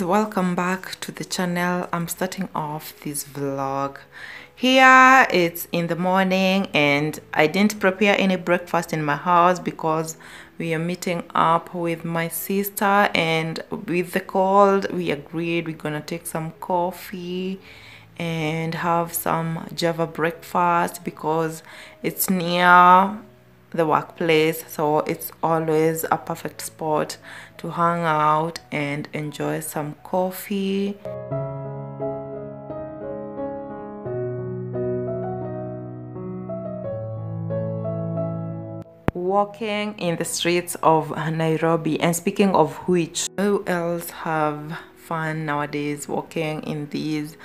welcome back to the channel. I'm starting off this vlog. Here it's in the morning and I didn't prepare any breakfast in my house because we are meeting up with my sister, and with the cold we agreed we're gonna take some coffee and have some Java breakfast because it's near the workplace, so it's always a perfect spot to hang out and enjoy some coffee. Walking in the streets of Nairobi, and speaking of which, who else have fun nowadays walking in these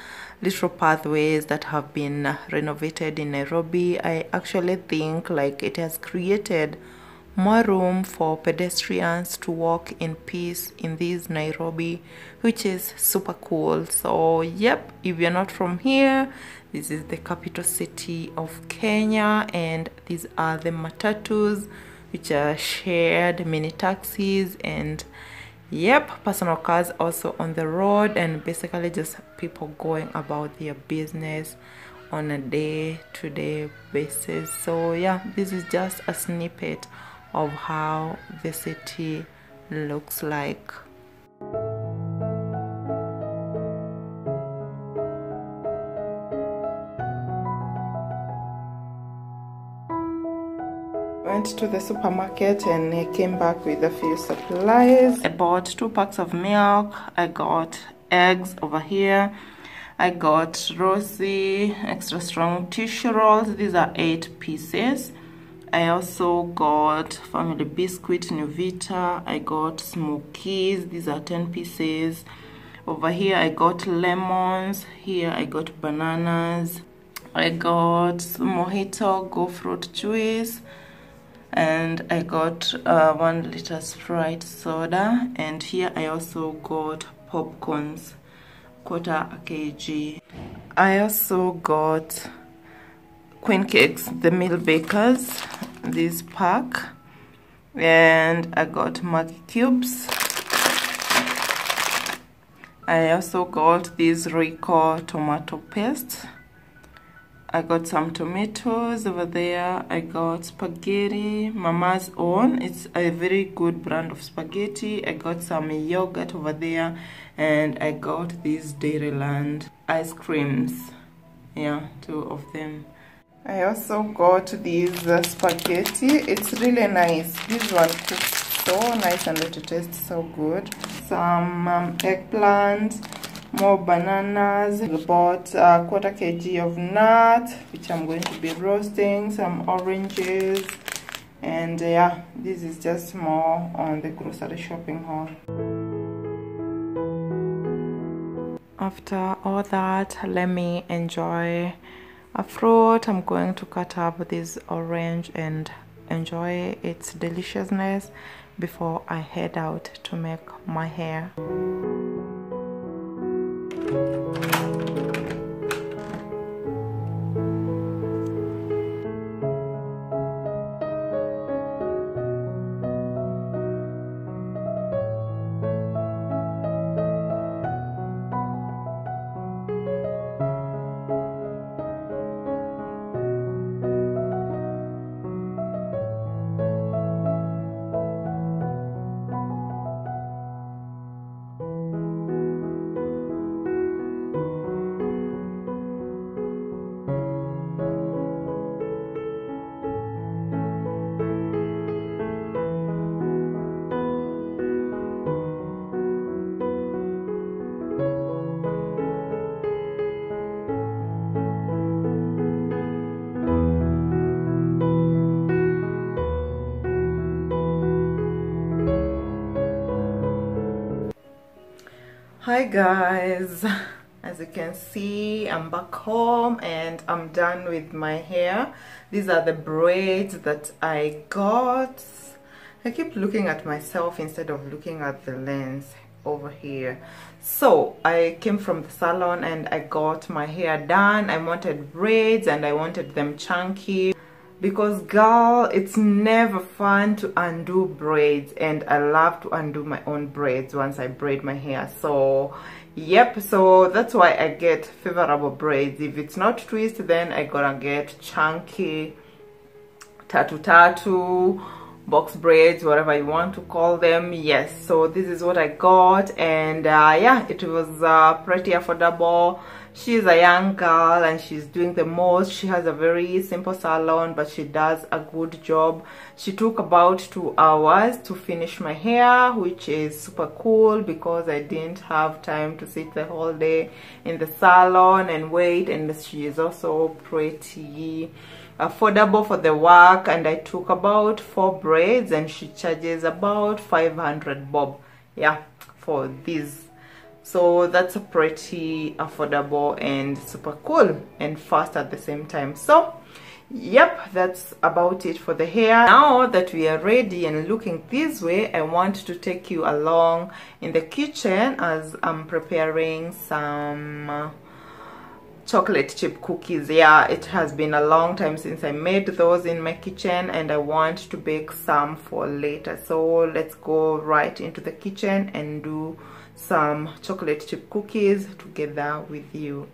little pathways that have been renovated in Nairobi? I actually think like it has created more room for pedestrians to walk in peace in this Nairobi, which is super cool. So yep, if you're not from here, this is the capital city of Kenya, and these are the matatus, which are shared mini taxis, and yep, personal cars also on the road, and basically just people going about their business on a day-to-day basis. So yeah, this is just a snippet of how the city looks like. Went to the supermarket and I came back with a few supplies. I bought 2 packs of milk. I got eggs over here. I got Rosy extra strong tissue rolls. These are 8 pieces. I also got family biscuit Nuvita. I got smokies. These are 10 pieces. Over here I got lemons. Here I got bananas. I got mojito go fruit juice. And I got 1 liter Sprite soda, and here I also got popcorns, 1/4 kg. I also got Queen Cakes, the meal bakers, this pack, and I got Maggi cubes. I also got this Rico tomato paste. I got some tomatoes over there. I got spaghetti, Mama's Own. It's a very good brand of spaghetti. I got some yogurt over there, and I got these Dairyland ice creams. Yeah, 2 of them. I also got these spaghetti. It's really nice. This one cooks so nice and it tastes so good. Some eggplant. More bananas. I bought 1/4 kg of nuts, which I'm going to be roasting. Some oranges, and yeah, this is just more on the grocery shopping haul. After all that, let me enjoy a fruit. I'm going to cut up this orange and enjoy its deliciousness before I head out to make my hair. Hi guys, as you can see, I'm back home and I'm done with my hair. These are the braids that I got. I keep looking at myself instead of looking at the lens over here. So I came from the salon and I got my hair done. I wanted braids and I wanted them chunky. because girl, it's never fun to undo braids, and I love to undo my own braids once I braid my hair. So yep, so that's why I get favorable braids. If it's not twist, then I gotta get chunky tattoo box braids, whatever you want to call them. Yes, so this is what I got, and yeah, it was pretty affordable. She's a young girl and she's doing the most. She has a very simple salon, but she does a good job. She took about 2 hours to finish my hair, which is super cool because I didn't have time to sit the whole day in the salon and wait. And she is also pretty affordable for the work, and I took about 4 braids and she charges about 500 bob, yeah, for these. So that's a pretty affordable and super cool and fast at the same time. So yep, that's about it for the hair. Now that we are ready and looking this way, I want to take you along in the kitchen as I'm preparing some chocolate chip cookies. Yeah, it has been a long time since I made those in my kitchen, and I want to bake some for later. So let's go right into the kitchen and do some chocolate chip cookies together with you.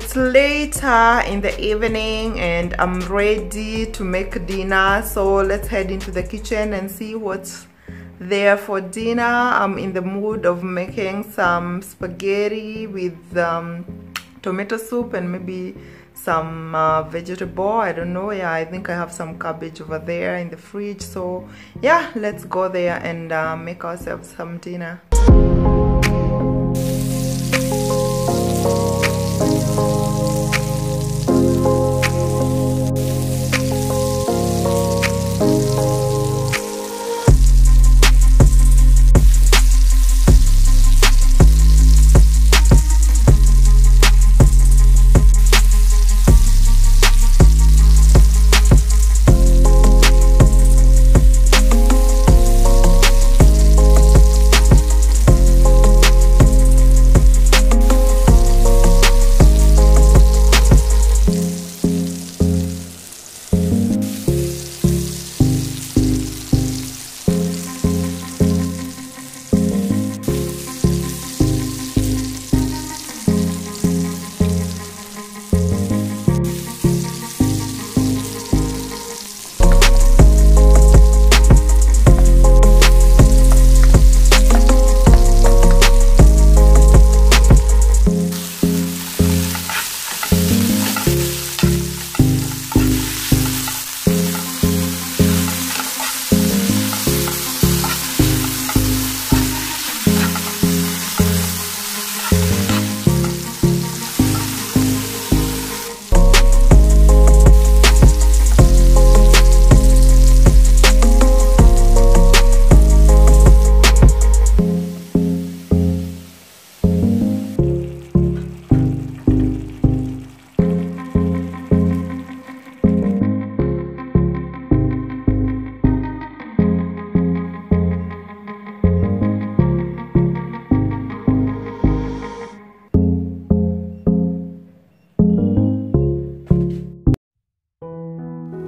It's later in the evening and I'm ready to make dinner, so let's head into the kitchen and see what's there for dinner. I'm in the mood of making some spaghetti with tomato soup and maybe some vegetable. I don't know. Yeah, I think I have some cabbage over there in the fridge, so yeah, let's go there and make ourselves some dinner.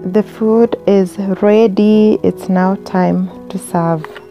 The food is ready. It's now time to serve.